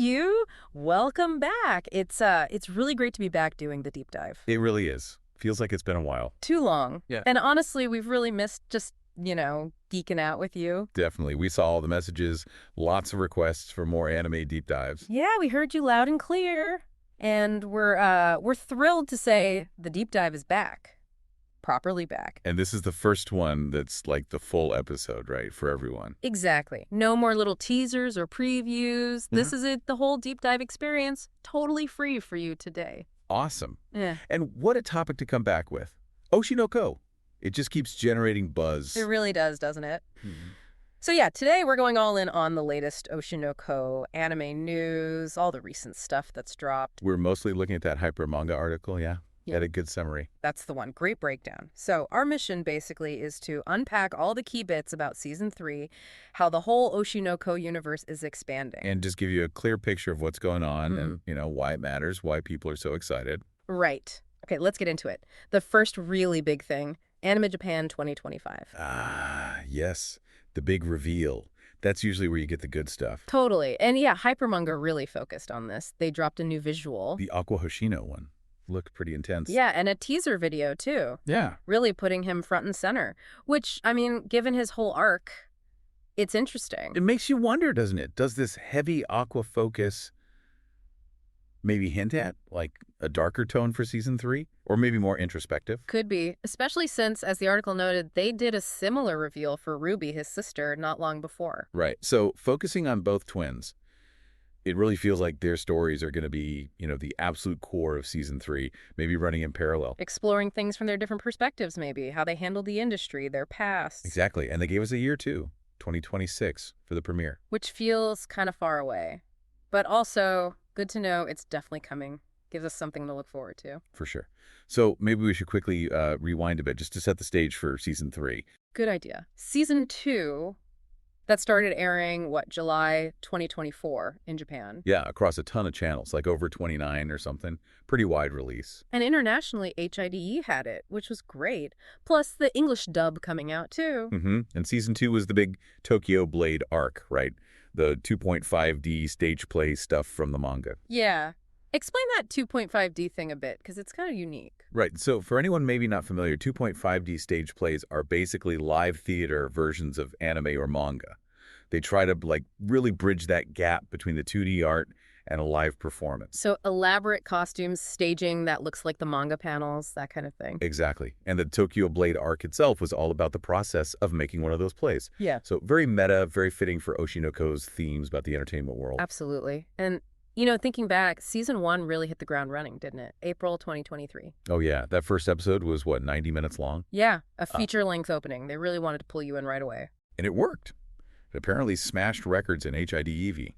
you. Welcome back. It's really great to be back doing the deep dive. It really is. Feels like it's been a while. Too long. Yeah. And honestly, we've really missed just, geeking out with you. Definitely. We saw all the messages, lots of requests for more anime deep dives. Yeah, we heard you loud and clear. And we're thrilled to say the deep dive is back. Properly back. And this is the first one that's like the full episode, right, for everyone. Exactly. No more little teasers or previews. This is it, the whole deep dive experience, totally free for you today. Awesome. Yeah. And what a topic to come back with. Oshi no Ko. It just keeps generating buzz. It really does, doesn't it? So yeah, today we're going all in on the latest Oshi no Ko anime news, all the recent stuff that's dropped. We're mostly looking at that hyper manga article, yeah? Yeah. Had a good summary. That's the one. Great breakdown. So our mission basically is to unpack all the key bits about Season 3, how the whole Oshi no Ko universe is expanding. And just give you a clear picture of what's going on and, why it matters, why people are so excited. Right. Okay, let's get into it. The first really big thing, Anime Japan 2025. Ah, yes. The big reveal. That's usually where you get the good stuff. Totally. And yeah, Hypermanga really focused on this. They dropped a new visual. The Aqua Hoshino one looked pretty intense. Yeah, and a teaser video, too. Yeah. Really putting him front and center. Which, I mean, given his whole arc, it's interesting. It makes you wonder, doesn't it? Does this heavy Aqua focus maybe hint at, like, a darker tone for Season 3? Or maybe more introspective? Could be, especially since, as the article noted, they did a similar reveal for Ruby, his sister, not long before. Right. So focusing on both twins, it really feels like their stories are going to be, the absolute core of Season 3, maybe running in parallel. Exploring things from their different perspectives, maybe, how they handled the industry, their past. Exactly. And they gave us a year, too, 2026, for the premiere. Which feels kind of far away. But also, good to know it's definitely coming. Gives us something to look forward to. For sure. So maybe we should quickly rewind a bit just to set the stage for Season 3. Good idea. Season 2, that started airing, July 2024 in Japan. Yeah, across a ton of channels, like over 29 or something. Pretty wide release. And internationally, HIDE had it, which was great. Plus the English dub coming out, too. And Season 2 was the big Tokyo Blade arc, right? The 2.5D stage play stuff from the manga. Yeah. Explain that 2.5D thing a bit, because it's kind of unique. Right. So for anyone maybe not familiar, 2.5D stage plays are basically live theater versions of anime or manga. They try to, really bridge that gap between the 2D art and a live performance. So elaborate costumes, staging that looks like the manga panels, that kind of thing. Exactly. And the Tokyo Blade arc itself was all about the process of making one of those plays. Yeah. So very meta, very fitting for Oshi no Ko's themes about the entertainment world. Absolutely. And thinking back, Season 1 really hit the ground running, didn't it? April 2023. Oh, yeah. That first episode was, 90 minutes long? Yeah, a feature-length opening. They really wanted to pull you in right away. And it worked. It apparently smashed records in HIDEV.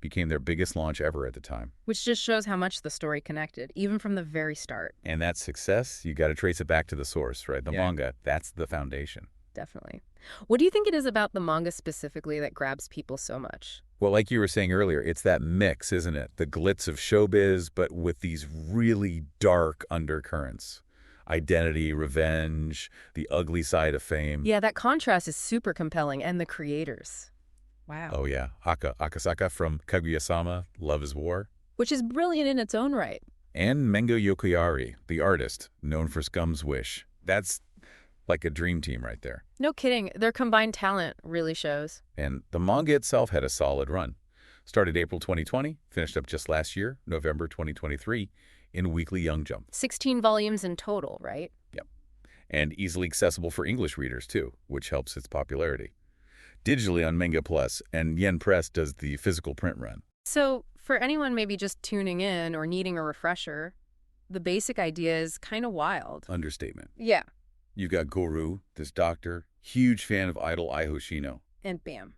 Became their biggest launch ever at the time. Which just shows how much the story connected, even from the very start. And that success, you got to trace it back to the source, right? The manga, that's the foundation. Definitely. What do you think it is about the manga specifically that grabs people so much? Well, like you were saying earlier, it's that mix, isn't it? The glitz of showbiz, but with these really dark undercurrents. Identity, revenge, the ugly side of fame. Yeah, that contrast is super compelling. And the creators. Wow. Oh, yeah. Akasaka from Kaguya-sama, Love is War. Which is brilliant in its own right. And Mengo Yokoyari, the artist, known for Scum's Wish. That's like a dream team right there. No kidding. Their combined talent really shows. And the manga itself had a solid run. Started April 2020, finished up just last year, November 2023, in Weekly Young Jump. 16 volumes in total, right? Yep. And easily accessible for English readers, too, which helps its popularity. Digitally on Manga Plus, and Yen Press does the physical print run. So, for anyone maybe just tuning in or needing a refresher, the basic idea is kind of wild. Understatement. Yeah. You've got Goru, this doctor, huge fan of idol Ai Hoshino. And bam.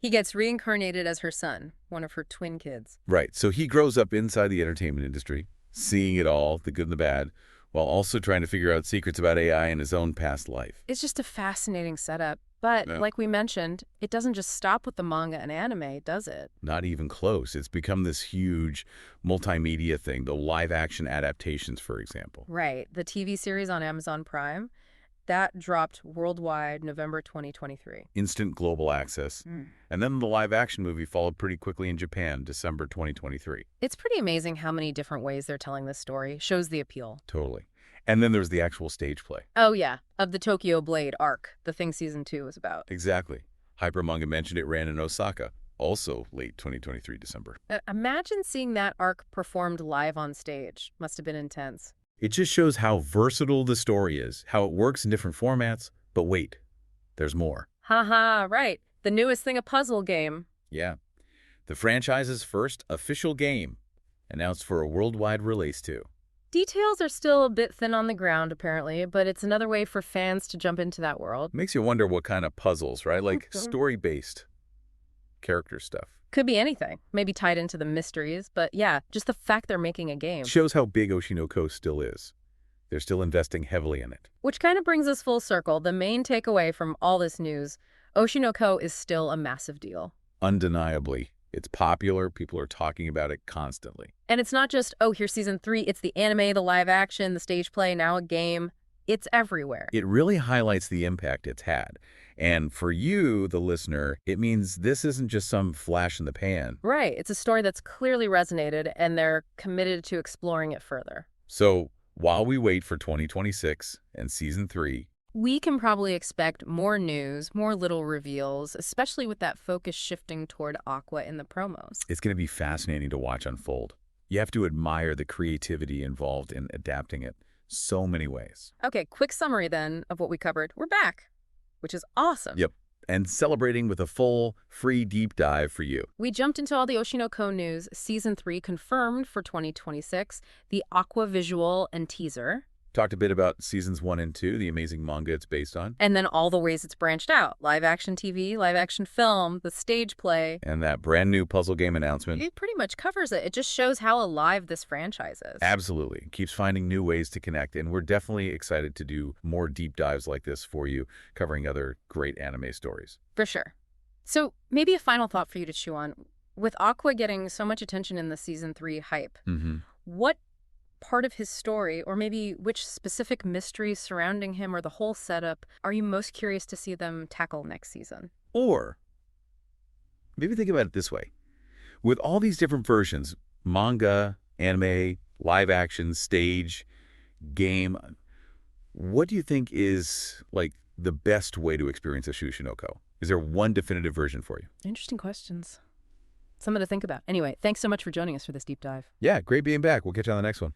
He gets reincarnated as her son, one of her twin kids. Right, so he grows up inside the entertainment industry, seeing it all, the good and the bad, while also trying to figure out secrets about AI in his own past life. It's just a fascinating setup. But, like we mentioned, it doesn't just stop with the manga and anime, does it? Not even close. It's become this huge multimedia thing, the live-action adaptations, for example. Right. The TV series on Amazon Prime. That dropped worldwide November 2023. Instant global access. And then the live-action movie followed pretty quickly in Japan, December 2023. It's pretty amazing how many different ways they're telling this story. Shows the appeal. Totally. And then there's the actual stage play. Oh, yeah, of the Tokyo Blade arc, the thing season 2 was about. Exactly. Hypermanga mentioned it ran in Osaka, also late 2023 December. Imagine seeing that arc performed live on stage. Must have been intense. It just shows how versatile the story is, how it works in different formats. But wait, there's more. Haha, right. The newest thing, a puzzle game. Yeah. The franchise's first official game, announced for a worldwide release too. Details are still a bit thin on the ground, apparently, but it's another way for fans to jump into that world. Makes you wonder what kind of puzzles, right? Like story-based character stuff. Could be anything. Maybe tied into the mysteries, but yeah, just the fact they're making a game. Shows how big Oshi no Ko still is. They're still investing heavily in it. Which kind of brings us full circle. The main takeaway from all this news, Oshi no Ko is still a massive deal. Undeniably. It's popular. People are talking about it constantly. And it's not just, oh, here's season 3. It's the anime, the live action, the stage play, now a game. It's everywhere. It really highlights the impact it's had. And for you, the listener, it means this isn't just some flash in the pan. Right. It's a story that's clearly resonated, and they're committed to exploring it further. So while we wait for 2026 and season 3, we can probably expect more news, more little reveals, especially with that focus shifting toward Aqua in the promos. It's going to be fascinating to watch unfold. You have to admire the creativity involved in adapting it so many ways. Okay, quick summary then of what we covered. We're back, which is awesome. Yep. And celebrating with a full, free deep dive for you. We jumped into all the Oshi no Ko news. Season 3 confirmed for 2026, the Aqua visual and teaser. Talked a bit about seasons 1 and 2, the amazing manga it's based on. And then all the ways it's branched out. Live action TV, live action film, the stage play. And that brand new puzzle game announcement. It pretty much covers it. It just shows how alive this franchise is. Absolutely. Keeps finding new ways to connect. And we're definitely excited to do more deep dives like this for you, covering other great anime stories. For sure. So maybe a final thought for you to chew on. With Aqua getting so much attention in the season 3 hype, what part of his story, or maybe which specific mysteries surrounding him or the whole setup, are you most curious to see them tackle next season? Or maybe think about it this way. With all these different versions, manga, anime, live action, stage, game, what do you think is like the best way to experience Oshi no Ko? Is there one definitive version for you? Interesting questions. Something to think about. Anyway, thanks so much for joining us for this deep dive. Yeah, great being back. We'll catch you on the next one.